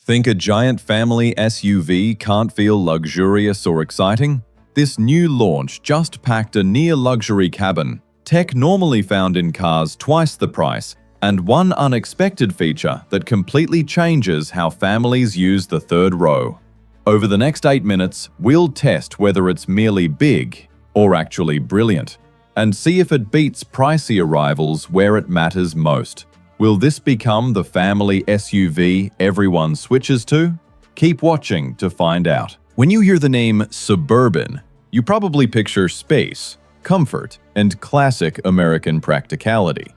Think a giant family SUV can't feel luxurious or exciting? This new launch just packed a near-luxury cabin, tech normally found in cars twice the price, and one unexpected feature that completely changes how families use the third row. Over the next 8 minutes, we'll test whether it's merely big or actually brilliant, and see if it beats pricey arrivals where it matters most. Will this become the family SUV everyone switches to? Keep watching to find out. When you hear the name Suburban, you probably picture space, comfort, and classic American practicality.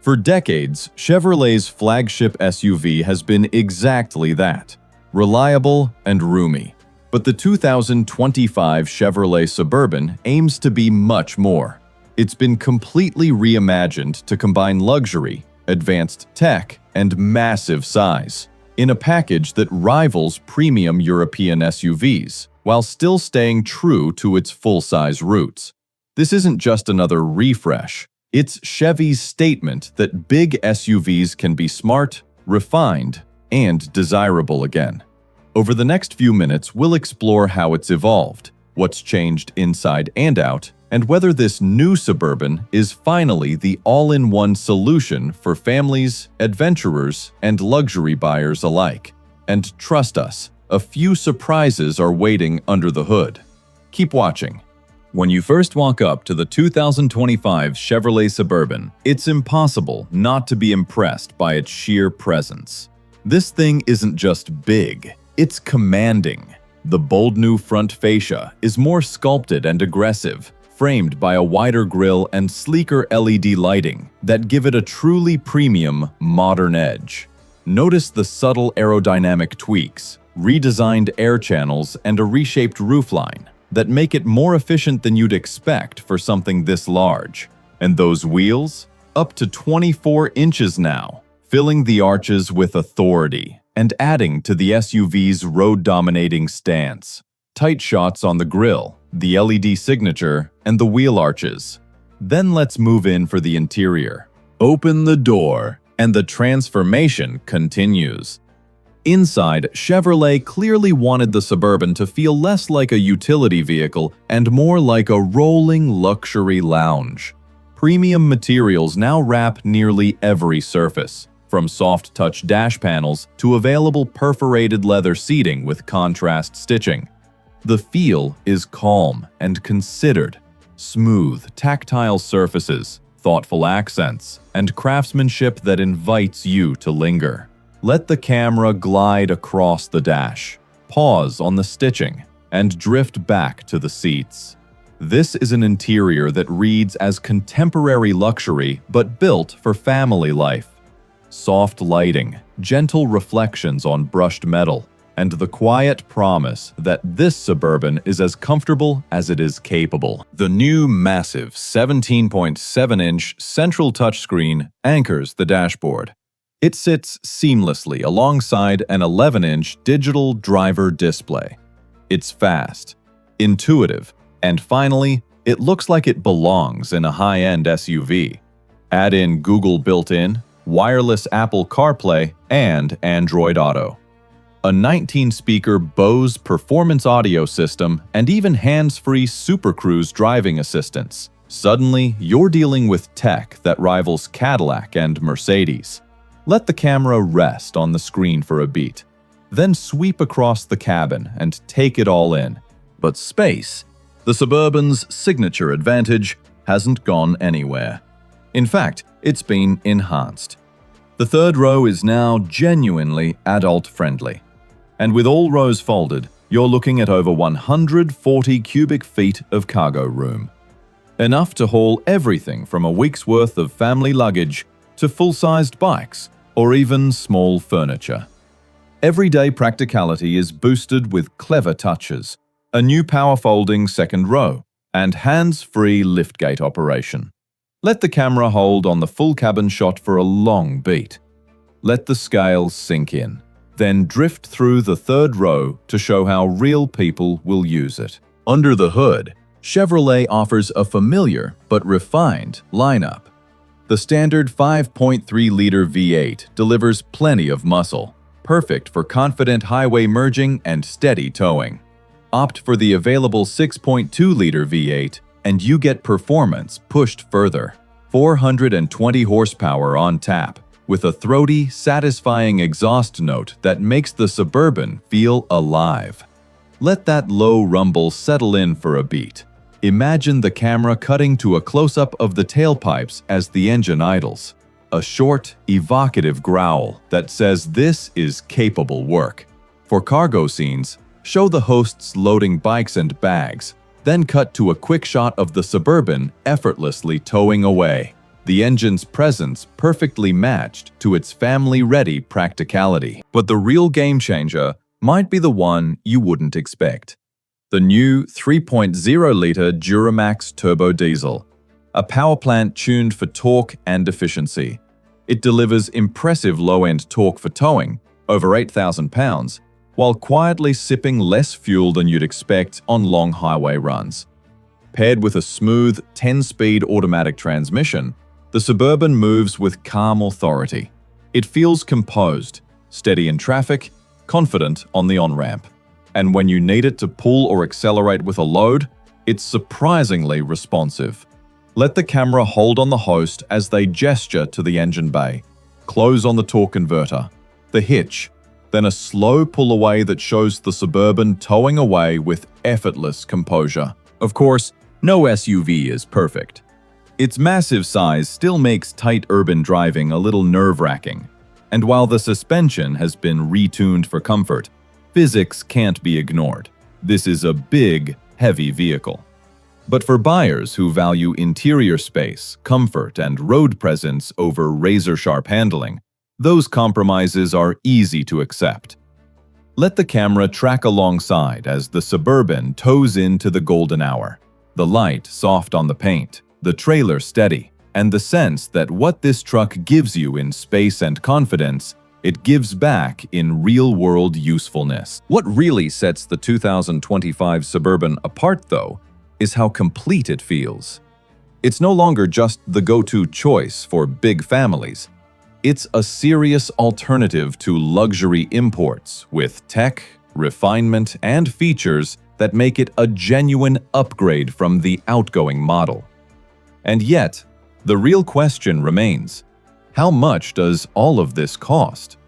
For decades, Chevrolet's flagship SUV has been exactly that: reliable and roomy. But the 2025 Chevrolet Suburban aims to be much more. It's been completely reimagined to combine luxury, advanced tech, and massive size, in a package that rivals premium European SUVs, while still staying true to its full-size roots. This isn't just another refresh. It's Chevy's statement that big SUVs can be smart, refined, and desirable again. Over the next few minutes, we'll explore how it's evolved, what's changed inside and out, and whether this new Suburban is finally the all-in-one solution for families, adventurers, and luxury buyers alike. And trust us, a few surprises are waiting under the hood. Keep watching. When you first walk up to the 2025 Chevrolet Suburban, it's impossible not to be impressed by its sheer presence. This thing isn't just big, it's commanding. The bold new front fascia is more sculpted and aggressive, framed by a wider grille and sleeker LED lighting that give it a truly premium, modern edge. Notice the subtle aerodynamic tweaks, redesigned air channels, and a reshaped roofline that make it more efficient than you'd expect for something this large. And those wheels? Up to 24 inches now, filling the arches with authority and adding to the SUV's road-dominating stance. Tight shots on the grille, the LED signature, and the wheel arches. Then let's move in for the interior. Open the door, and the transformation continues. Inside, Chevrolet clearly wanted the Suburban to feel less like a utility vehicle and more like a rolling luxury lounge. Premium materials now wrap nearly every surface, from soft-touch dash panels to available perforated leather seating with contrast stitching. The feel is calm and considered. Smooth, tactile surfaces, thoughtful accents, and craftsmanship that invites you to linger. Let the camera glide across the dash, pause on the stitching, and drift back to the seats. This is an interior that reads as contemporary luxury but built for family life. Soft lighting, gentle reflections on brushed metal, and the quiet promise that this Suburban is as comfortable as it is capable. The new massive 17.7-inch central touchscreen anchors the dashboard. It sits seamlessly alongside an 11-inch digital driver display. It's fast, intuitive, and finally, it looks like it belongs in a high-end SUV. Add in Google built-in, wireless Apple CarPlay, and Android Auto. A 19-speaker Bose performance audio system, and even hands-free Super Cruise driving assistance. Suddenly, you're dealing with tech that rivals Cadillac and Mercedes. Let the camera rest on the screen for a beat. Then sweep across the cabin and take it all in. But space, the Suburban's signature advantage, hasn't gone anywhere. In fact, it's been enhanced. The third row is now genuinely adult-friendly. And with all rows folded, you're looking at over 140 cubic feet of cargo room. Enough to haul everything from a week's worth of family luggage to full-sized bikes or even small furniture. Everyday practicality is boosted with clever touches, a new power-folding second row, and hands-free liftgate operation. Let the camera hold on the full cabin shot for a long beat. Let the scale sink in. Then drift through the third row to show how real people will use it. Under the hood, Chevrolet offers a familiar but refined lineup. The standard 5.3-liter V8 delivers plenty of muscle, perfect for confident highway merging and steady towing. Opt for the available 6.2-liter V8 and you get performance pushed further. 420 horsepower on tap, with a throaty, satisfying exhaust note that makes the Suburban feel alive. Let that low rumble settle in for a beat. Imagine the camera cutting to a close-up of the tailpipes as the engine idles. A short, evocative growl that says this is capable work. For cargo scenes, show the hosts loading bikes and bags, then cut to a quick shot of the Suburban effortlessly towing away. The engine's presence perfectly matched to its family-ready practicality. But the real game-changer might be the one you wouldn't expect. The new 3.0-liter Duramax turbo diesel, a power plant tuned for torque and efficiency. It delivers impressive low-end torque for towing, over 8,000 pounds, while quietly sipping less fuel than you'd expect on long highway runs. Paired with a smooth 10-speed automatic transmission, the Suburban moves with calm authority. It feels composed, steady in traffic, confident on the on-ramp. And when you need it to pull or accelerate with a load, it's surprisingly responsive. Let the camera hold on the host as they gesture to the engine bay. Close on the torque converter, the hitch, then a slow pull away that shows the Suburban towing away with effortless composure. Of course, no SUV is perfect. Its massive size still makes tight urban driving a little nerve-wracking. And while the suspension has been retuned for comfort, physics can't be ignored. This is a big, heavy vehicle. But for buyers who value interior space, comfort, and road presence over razor-sharp handling, those compromises are easy to accept. Let the camera track alongside as the Suburban tows into the golden hour. The light soft on the paint, the trailer steady, and the sense that what this truck gives you in space and confidence, it gives back in real-world usefulness. What really sets the 2025 Suburban apart, though, is how complete it feels. It's no longer just the go-to choice for big families. It's a serious alternative to luxury imports with tech, refinement, and features that make it a genuine upgrade from the outgoing model. And yet, the real question remains, how much does all of this cost?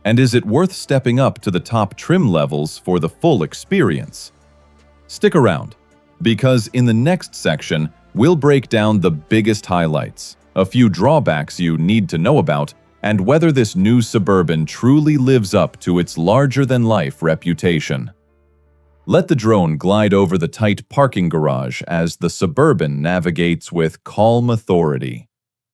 And is it worth stepping up to the top trim levels for the full experience? Stick around, because in the next section, we'll break down the biggest highlights, a few drawbacks you need to know about, and whether this new Suburban truly lives up to its larger-than-life reputation. Let the drone glide over the tight parking garage as the Suburban navigates with calm authority.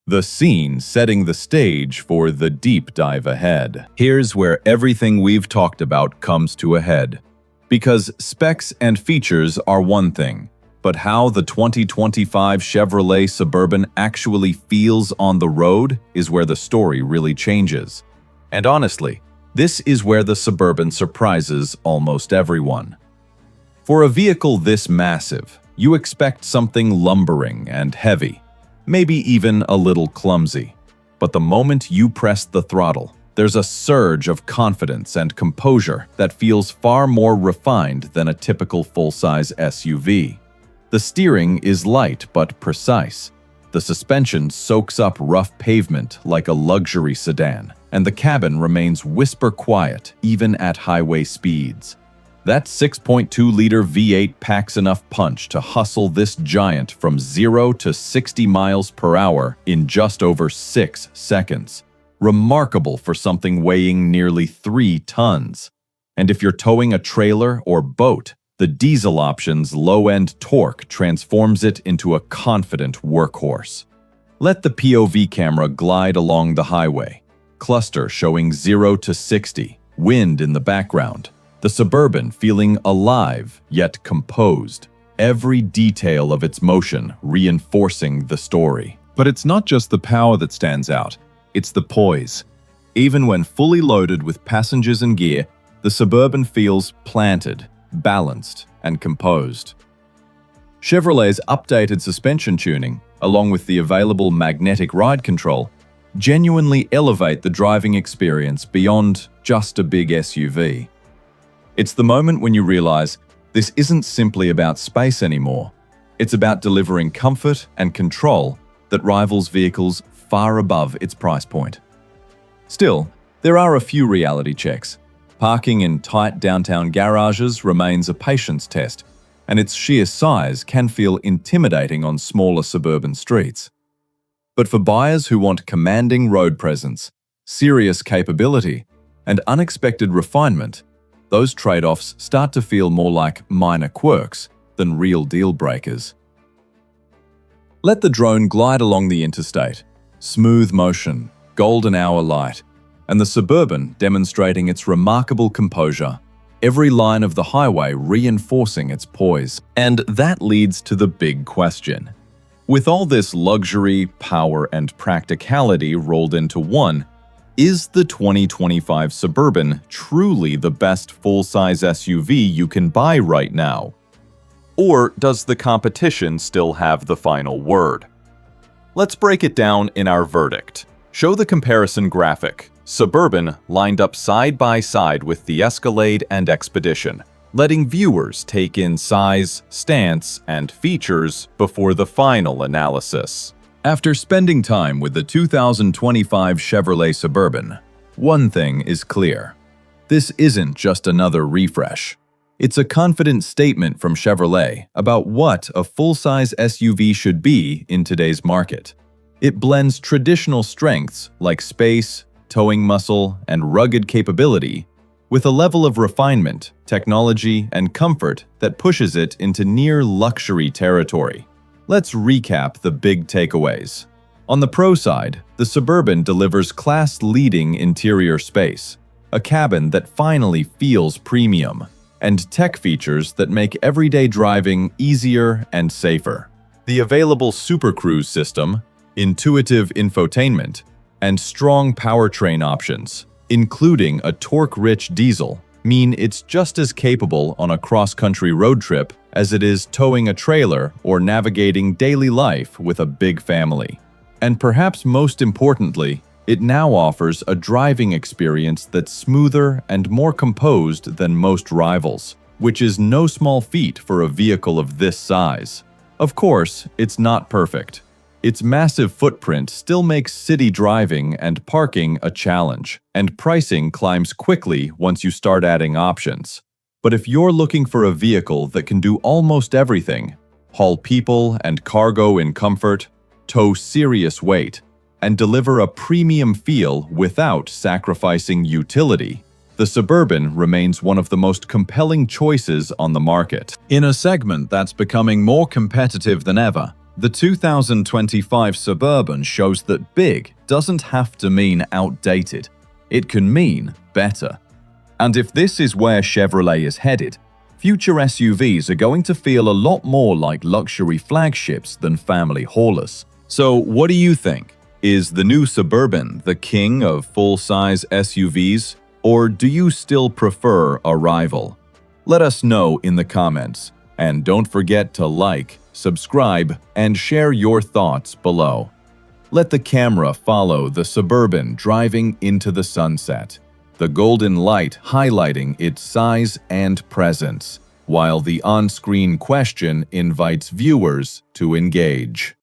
The scene setting the stage for the deep dive ahead. Here's where everything we've talked about comes to a head. Because specs and features are one thing, but how the 2025 Chevrolet Suburban actually feels on the road is where the story really changes. And honestly, this is where the Suburban surprises almost everyone. For a vehicle this massive, you expect something lumbering and heavy, maybe even a little clumsy. But the moment you press the throttle, there's a surge of confidence and composure that feels far more refined than a typical full-size SUV. The steering is light but precise. The suspension soaks up rough pavement like a luxury sedan, and the cabin remains whisper quiet even at highway speeds. That 6.2-liter V8 packs enough punch to hustle this giant from 0 to 60 miles per hour in just over 6 seconds. Remarkable for something weighing nearly 3 tons. And if you're towing a trailer or boat, the diesel option's low-end torque transforms it into a confident workhorse. Let the POV camera glide along the highway. Cluster showing 0 to 60, wind in the background. The Suburban feeling alive yet composed, every detail of its motion reinforcing the story. But it's not just the power that stands out, it's the poise. Even when fully loaded with passengers and gear, the Suburban feels planted, balanced, and composed. Chevrolet's updated suspension tuning, along with the available magnetic ride control, genuinely elevate the driving experience beyond just a big SUV. It's the moment when you realize this isn't simply about space anymore. It's about delivering comfort and control that rivals vehicles far above its price point. Still, there are a few reality checks. Parking in tight downtown garages remains a patience test, and its sheer size can feel intimidating on smaller suburban streets. But for buyers who want commanding road presence, serious capability, and unexpected refinement, those trade-offs start to feel more like minor quirks than real deal breakers. Let the drone glide along the interstate. Smooth motion, golden hour light, and the Suburban demonstrating its remarkable composure, every line of the highway reinforcing its poise. And that leads to the big question. With all this luxury, power, and practicality rolled into one, is the 2025 Suburban truly the best full-size SUV you can buy right now? Or does the competition still have the final word? Let's break it down in our verdict. Show the comparison graphic. Suburban lined up side by side with the Escalade and Expedition, letting viewers take in size, stance, and features before the final analysis. After spending time with the 2025 Chevrolet Suburban, one thing is clear. This isn't just another refresh. It's a confident statement from Chevrolet about what a full-size SUV should be in today's market. It blends traditional strengths like space, towing muscle, and rugged capability with a level of refinement, technology, and comfort that pushes it into near-luxury territory. Let's recap the big takeaways. On the pro side, the Suburban delivers class-leading interior space, a cabin that finally feels premium, and tech features that make everyday driving easier and safer. The available Super Cruise system, intuitive infotainment, and strong powertrain options, including a torque-rich diesel, mean it's just as capable on a cross-country road trip as it is towing a trailer or navigating daily life with a big family. And perhaps most importantly, it now offers a driving experience that's smoother and more composed than most rivals, which is no small feat for a vehicle of this size. Of course, it's not perfect. Its massive footprint still makes city driving and parking a challenge, and pricing climbs quickly once you start adding options. But if you're looking for a vehicle that can do almost everything, haul people and cargo in comfort, tow serious weight, and deliver a premium feel without sacrificing utility, the Suburban remains one of the most compelling choices on the market. In a segment that's becoming more competitive than ever, the 2025 Suburban shows that big doesn't have to mean outdated. It can mean better. And if this is where Chevrolet is headed, future SUVs are going to feel a lot more like luxury flagships than family haulers. So what do you think? Is the new Suburban the king of full-size SUVs, or do you still prefer a rival? Let us know in the comments, and don't forget to like, subscribe, and share your thoughts below. Let the camera follow the Suburban driving into the sunset, the golden light highlighting its size and presence, while the on-screen question invites viewers to engage.